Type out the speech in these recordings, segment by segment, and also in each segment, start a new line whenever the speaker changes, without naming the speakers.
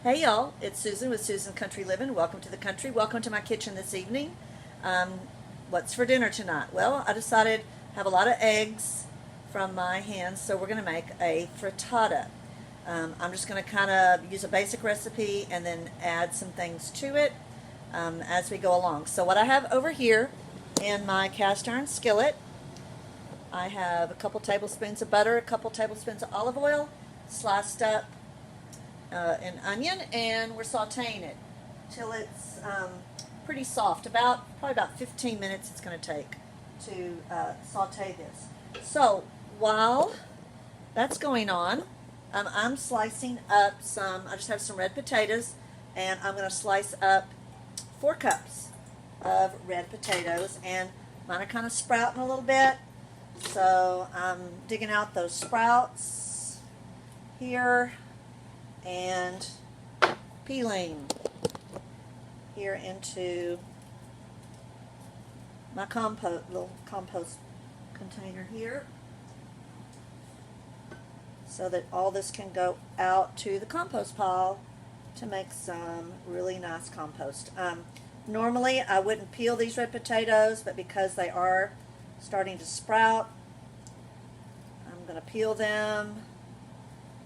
Hey y'all, it's Susan with Susan Country Living. Welcome to the country. Welcome to my kitchen this evening. Um, what's for dinner tonight? Well, I decided to have a lot of eggs from my hens, so we're going to make a frittata. I'm just going to kind of use a basic recipe and then add some things to it as we go along. So what I have over here in my cast iron skillet, I have a couple tablespoons of butter, a couple tablespoons of olive oil, sliced up an onion, and we're sauteing it till it's pretty soft. Probably about 15 minutes it's going to take to saute this. So while that's going on, I'm slicing up I just have some red potatoes, and I'm going to slice up 4 cups of red potatoes, and mine are kind of sprouting a little bit, so I'm digging out those sprouts here and peeling here into my little compost container here, so that all this can go out to the compost pile to make some really nice compost. Normally I wouldn't peel these red potatoes, but because they are starting to sprout, I'm going to peel them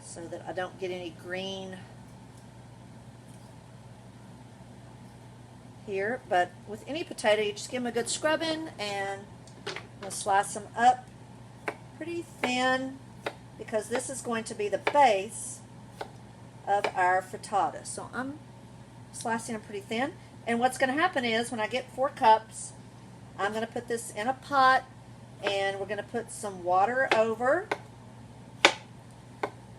so that I don't get any green here. But with any potato, you just give them a good scrubbing, and we'll slice them up pretty thin, because this is going to be the base of our frittata. So I'm slicing them pretty thin, and what's going to happen is when I get 4 cups, I'm going to put this in a pot, and we're going to put some water over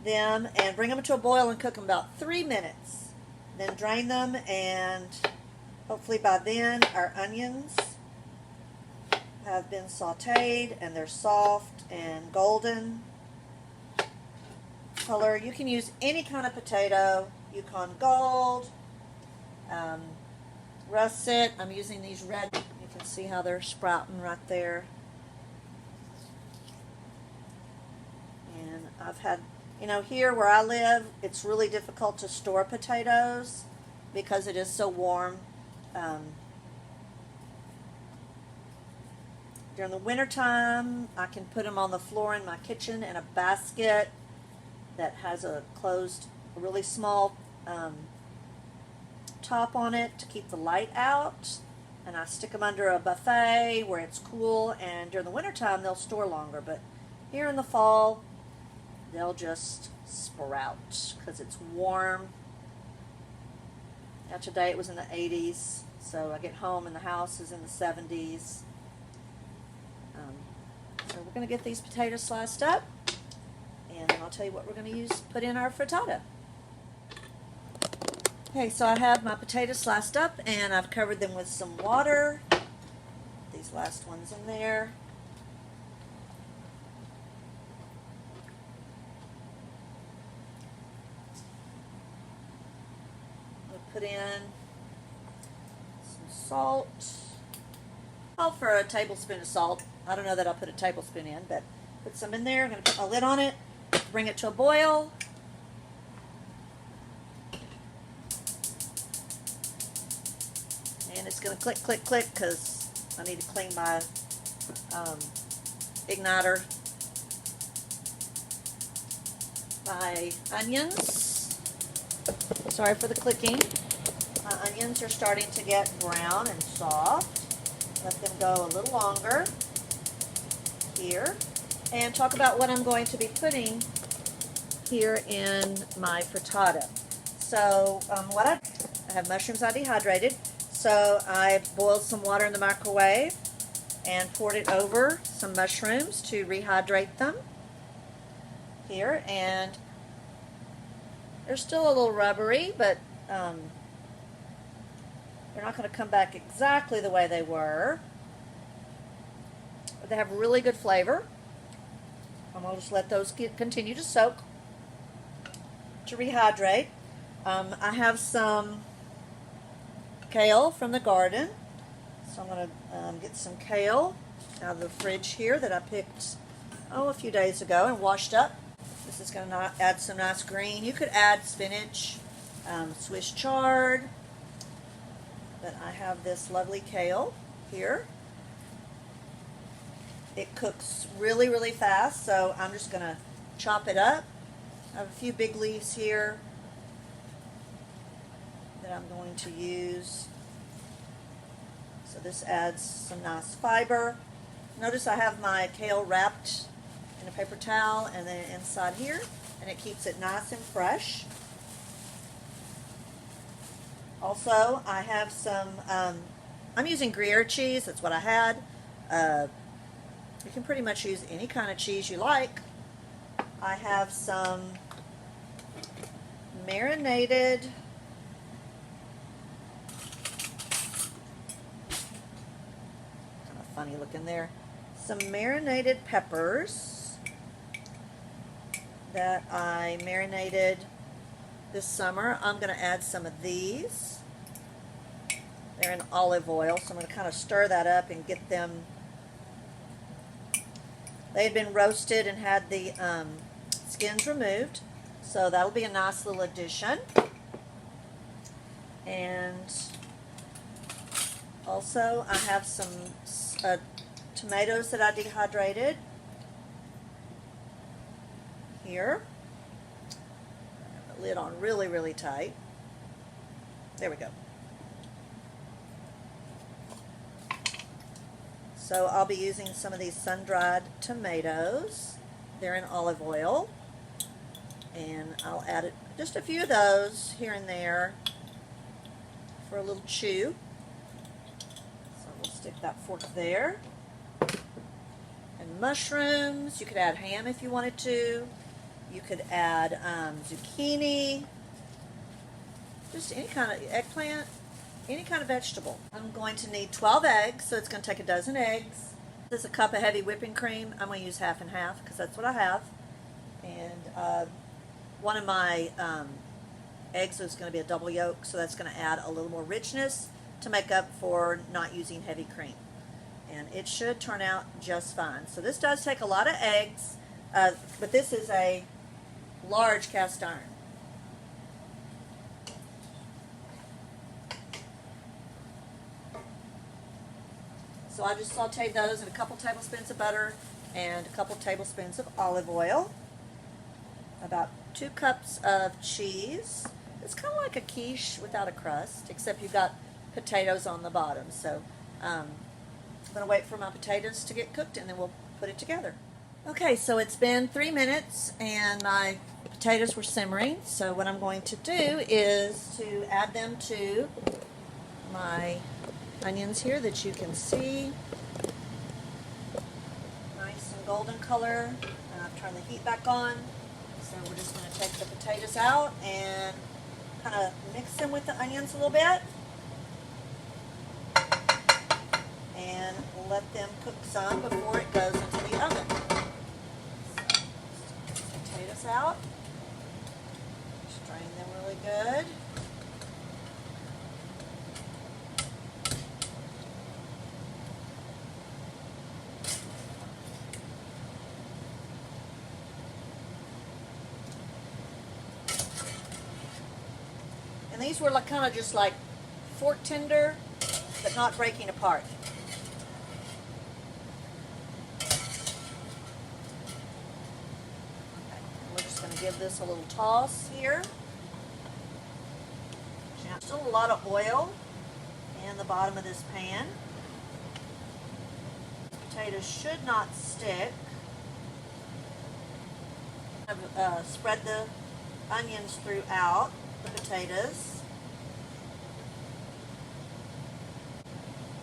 them and bring them to a boil and cook them about 3 minutes. Then drain them, and hopefully by then our onions have been sauteed and they're soft and golden color. You can use any kind of potato, Yukon Gold, russet. I'm using these red. You can see how they're sprouting right there. And I've had, here where I live, it's really difficult to store potatoes because it is so warm. During the winter time, I can put them on the floor in my kitchen in a basket that has a closed, really small top on it to keep the light out, and I stick them under a buffet where it's cool, and during the winter time they'll store longer, but here in the fall they'll just sprout because it's warm. Now today it was in the 80s, so I get home and the house is in the 70s. So we're going to get these potatoes sliced up, and then I'll tell you what we're going to put in our frittata. Okay, so I have my potatoes sliced up, and I've covered them with some water. These last ones in there. Put in some salt. All for a tablespoon of salt. I don't know that I'll put a tablespoon in, but put some in there. I'm going to put my lid on it, bring it to a boil. And it's going to click, click, click, because I need to clean my igniter. My onions. Sorry for the clicking. My onions are starting to get brown and soft. Let them go a little longer here. And talk about what I'm going to be putting here in my frittata. So I have mushrooms I dehydrated. So I boiled some water in the microwave and poured it over some mushrooms to rehydrate them here. And they're still a little rubbery, but they're not going to come back exactly the way they were. But they have really good flavor. I'm going to just let those continue to soak, to rehydrate. I have some kale from the garden, so I'm going to get some kale out of the fridge here that I picked a few days ago and washed up. This is going to add some nice green. You could add spinach. Swiss chard. But I have this lovely kale here. It cooks really, really fast, so I'm just going to chop it up. I have a few big leaves here that I'm going to use. So this adds some nice fiber. Notice I have my kale wrapped in a paper towel and then inside here, and it keeps it nice and fresh. Also, I have some, I'm using Gruyere cheese, that's what I had. You can pretty much use any kind of cheese you like. I have some marinated kind of funny looking there. Some marinated peppers that I marinated this summer. I'm going to add some of these. They're in olive oil, so I'm going to kind of stir that up and get them. They had been roasted and had the skins removed, so that'll be a nice little addition. And also I have some tomatoes that I dehydrated here. I have the lid on really, really tight. There we go. So I'll be using some of these sun-dried tomatoes. They're in olive oil. And I'll add just a few of those here and there for a little chew. So we'll stick that fork there. And mushrooms. You could add ham if you wanted to. You could add zucchini. Just any kind of eggplant. Any kind of vegetable. I'm going to need 12 eggs, so it's going to take a dozen eggs. This is a cup of heavy whipping cream. I'm going to use half and half because that's what I have. And one of my eggs is going to be a double yolk, so that's going to add a little more richness to make up for not using heavy cream. And it should turn out just fine. So this does take a lot of eggs, but this is a large cast iron. So I just sauteed those in a couple tablespoons of butter and a couple tablespoons of olive oil. About 2 cups of cheese. It's kind of like a quiche without a crust, except you've got potatoes on the bottom. So I'm going to wait for my potatoes to get cooked and then we'll put it together. Okay, so it's been 3 minutes and my potatoes were simmering. So what I'm going to do is to add them to my onions here that you can see. Nice and golden color. And I've turned the heat back on. So we're just going to take the potatoes out and kind of mix them with the onions a little bit. And let them cook some before it goes into the oven. So, get the potatoes out. Strain them really good. And these were kind of just like fork tender, but not breaking apart. Okay. We're just going to give this a little toss here. Now, still a lot of oil in the bottom of this pan. Potatoes should not stick. Spread the onions throughout the potatoes.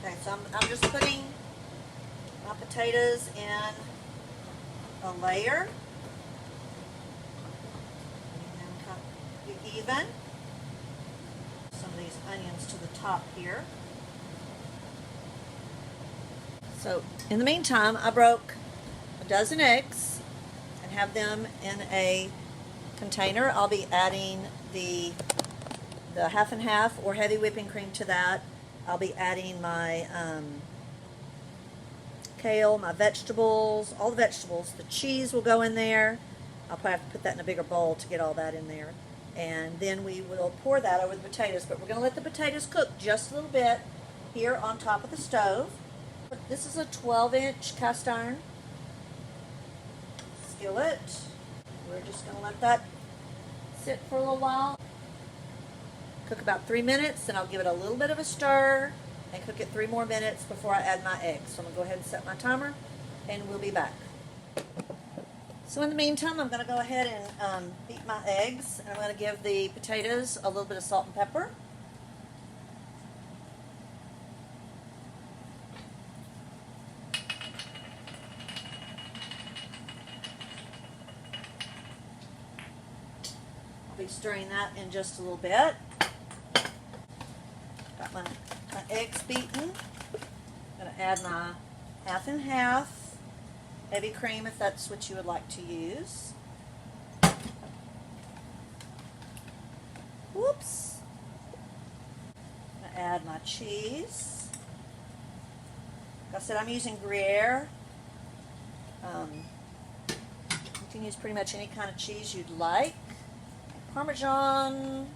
Okay, so I'm just putting my potatoes in a layer. And then kind of be even. Some of these onions to the top here. So in the meantime, I broke a dozen eggs and have them in a container. I'll be adding the half and half or heavy whipping cream to that. I'll be adding my kale, my vegetables, all the vegetables. The cheese will go in there. I'll probably have to put that in a bigger bowl to get all that in there. And then we will pour that over the potatoes. But we're going to let the potatoes cook just a little bit here on top of the stove. This is a 12-inch cast iron skillet. We're just going to let that sit for a little while. Cook about 3 minutes, then I'll give it a little bit of a stir and cook it 3 more minutes before I add my eggs. So I'm going to go ahead and set my timer, and we'll be back. So in the meantime, I'm going to go ahead and beat my eggs, and I'm going to give the potatoes a little bit of salt and pepper. I'll be stirring that in just a little bit. Got my eggs beaten. I'm going to add my half and half heavy cream if that's what you would like to use. Whoops. I'm going to add my cheese. Like I said, I'm using Gruyere. You can use pretty much any kind of cheese you'd like. Parmesan,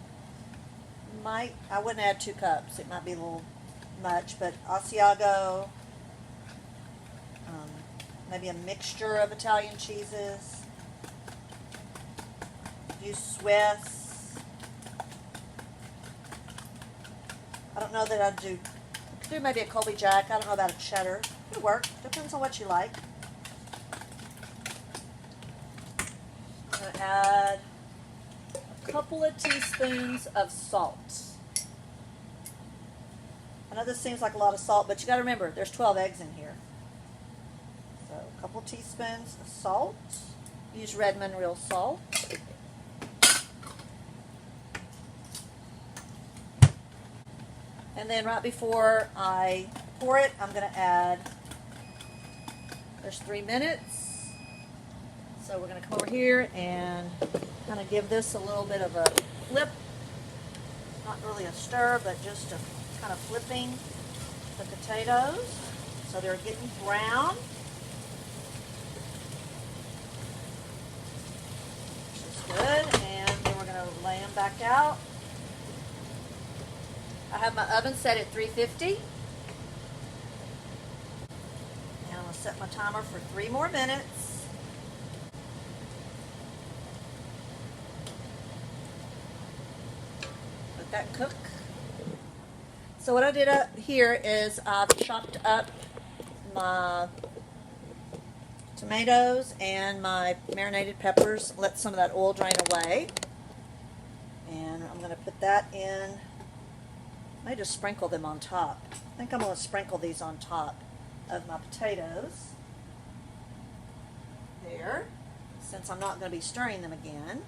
I wouldn't add 2 cups. It might be a little much, but Asiago, maybe a mixture of Italian cheeses. Use Swiss. I don't know that I'd do maybe a Colby Jack. I don't know about a cheddar. It'll work. Depends on what you like. I'm going to add a couple of teaspoons of salt. I know this seems like a lot of salt, but you got to remember, there's 12 eggs in here. So a couple teaspoons of salt. Use Redmond real salt. And then right before I pour it, I'm going to add, there's 3 minutes. So we're going to come over here and kind of give this a little bit of a flip. Not really a stir, but just a kind of flipping the potatoes so they're getting brown. Which is good. And then we're going to lay them back out. I have my oven set at 350. And I'm going to set my timer for 3 more minutes. Let that cook. So what I did up here is I've chopped up my tomatoes and my marinated peppers. Let some of that oil drain away. And I'm going to put that in. I may just sprinkle them on top. I think I'm going to sprinkle these on top of my potatoes. There. Since I'm not going to be stirring them again.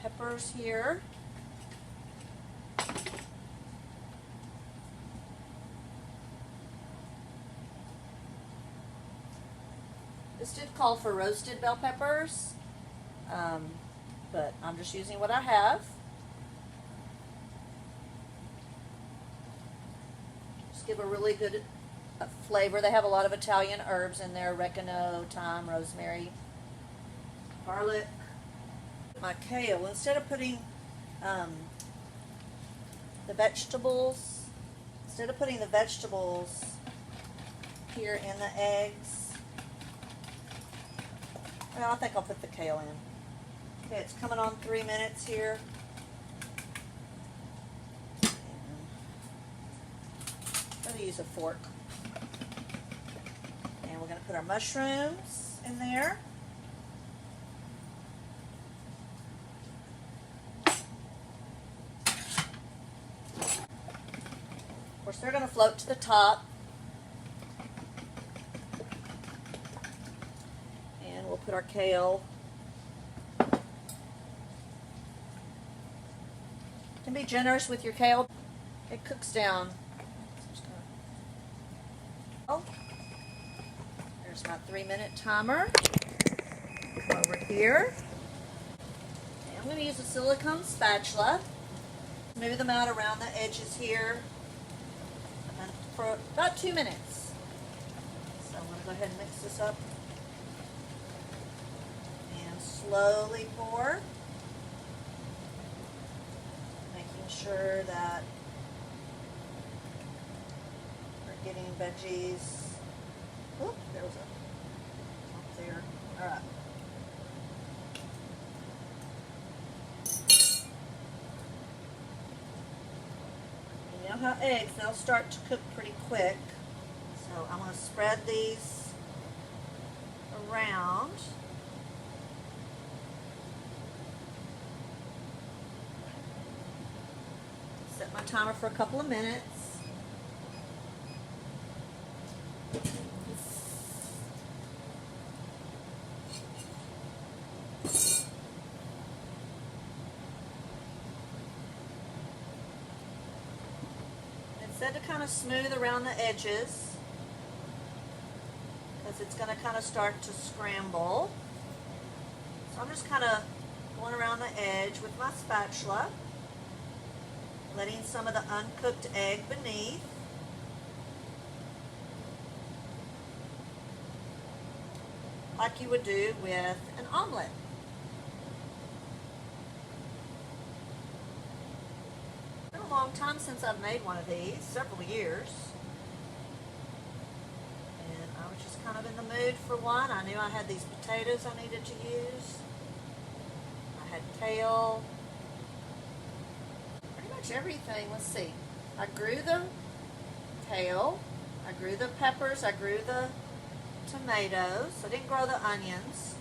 Peppers here. This did call for roasted bell peppers, but I'm just using what I have. Just give a really good flavor. They have a lot of Italian herbs in there: oregano, thyme, rosemary, garlic. My kale, instead of putting the vegetables here in the eggs, well, I think I'll put the kale in. Okay, it's coming on 3 minutes here. And I'm going to use a fork. And we're going to put our mushrooms in there. Of course, they're going to float to the top. And we'll put our kale. You can be generous with your kale. It cooks down. There's my 3-minute timer. Come over here. And I'm going to use a silicone spatula. Move them out around the edges here. for about 2 minutes. So I'm going to go ahead and mix this up and slowly pour, making sure that we're getting veggies. Oop, there was a up there. All right. You know how eggs, they'll start to cook pretty quick. So I'm going to spread these around. Set my timer for a couple of minutes. Said to kind of smooth around the edges because it's going to kind of start to scramble. So I'm just kind of going around the edge with my spatula, letting some of the uncooked egg beneath. Like you would do with an omelet. Long time since I've made one of these, several years, and I was just kind of in the mood for one. I knew I had these potatoes I needed to use. I had kale, pretty much everything. Let's see, I grew the kale, I grew the peppers, I grew the tomatoes. I didn't grow the onions.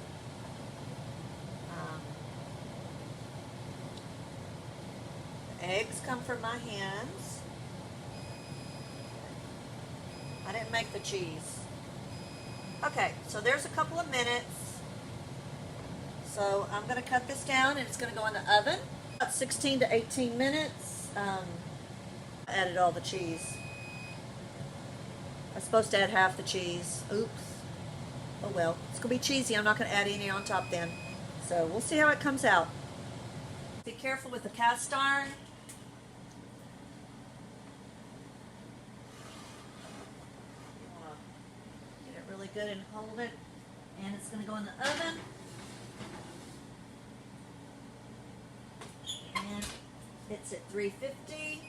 Eggs come from my hens. I didn't make the cheese. Okay, so there's a couple of minutes. So I'm going to cut this down and it's going to go in the oven. About 16 to 18 minutes. I added all the cheese. I was supposed to add half the cheese. Oops. Oh well, it's going to be cheesy. I'm not going to add any on top then. So we'll see how it comes out. Be careful with the cast iron. Really good and hold it, and it's going to go in the oven, and it's at 350,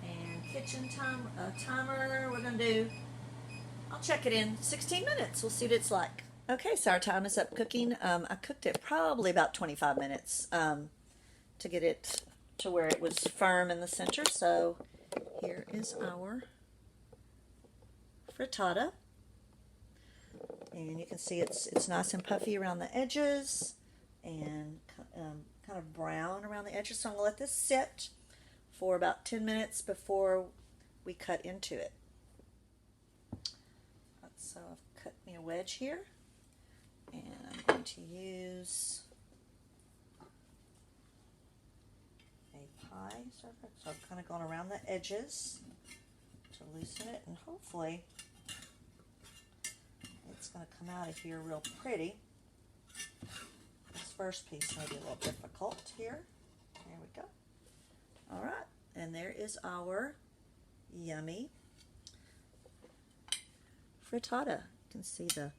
and kitchen timer, we're going to do, I'll check it in 16 minutes. We'll see what it's like. Okay, so our time is up cooking. I cooked it probably about 25 minutes to get it to where it was firm in the center. So here is our frittata, and you can see it's nice and puffy around the edges and kind of brown around the edges. So I'm going to let this sit for about 10 minutes before we cut into it. So I've cut me a wedge here, and I'm going to use a pie server. So I've kind of gone around the edges to loosen it, and hopefully it's going to come out of here real pretty. This first piece may be a little difficult here. There we go. All right, and there is our yummy frittata. You can see the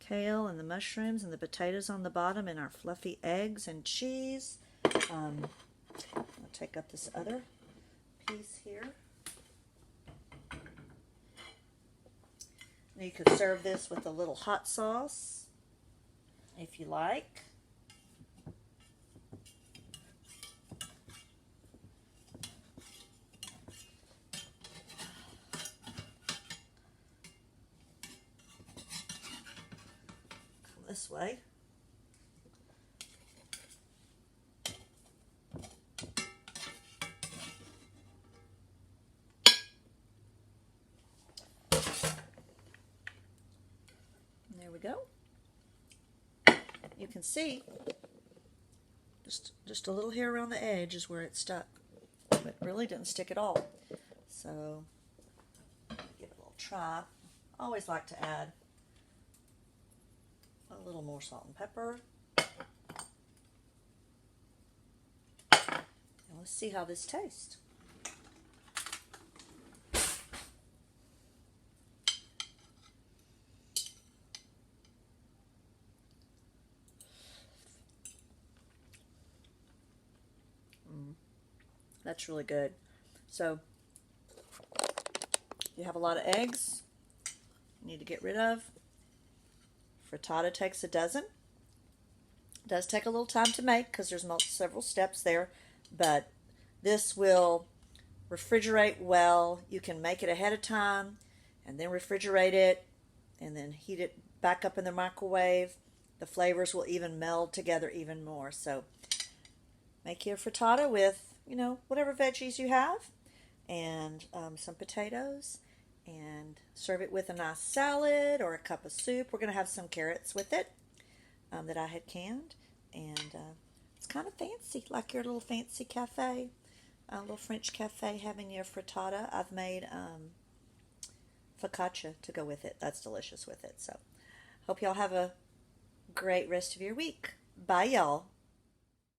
kale and the mushrooms and the potatoes on the bottom and our fluffy eggs and cheese. I'll take up this other piece here. Now you could serve this with a little hot sauce if you like. Come this way. There we go. You can see just a little hair around the edge is where it stuck, but it really didn't stick at all. So give it a little try. I always like to add a little more salt and pepper. And let's see how this tastes. That's really good. So you have a lot of eggs you need to get rid of. Frittata takes a dozen. It does take a little time to make because there's several steps there, but this will refrigerate well. You can make it ahead of time and then refrigerate it and then heat it back up in the microwave. The flavors will even meld together even more. So make your frittata with, whatever veggies you have and some potatoes, and serve it with a nice salad or a cup of soup. We're going to have some carrots with it that I had canned, and it's kind of fancy, like your little fancy cafe, a little French cafe having your frittata. I've made focaccia to go with it. That's delicious with it. So hope y'all have a great rest of your week. Bye, y'all.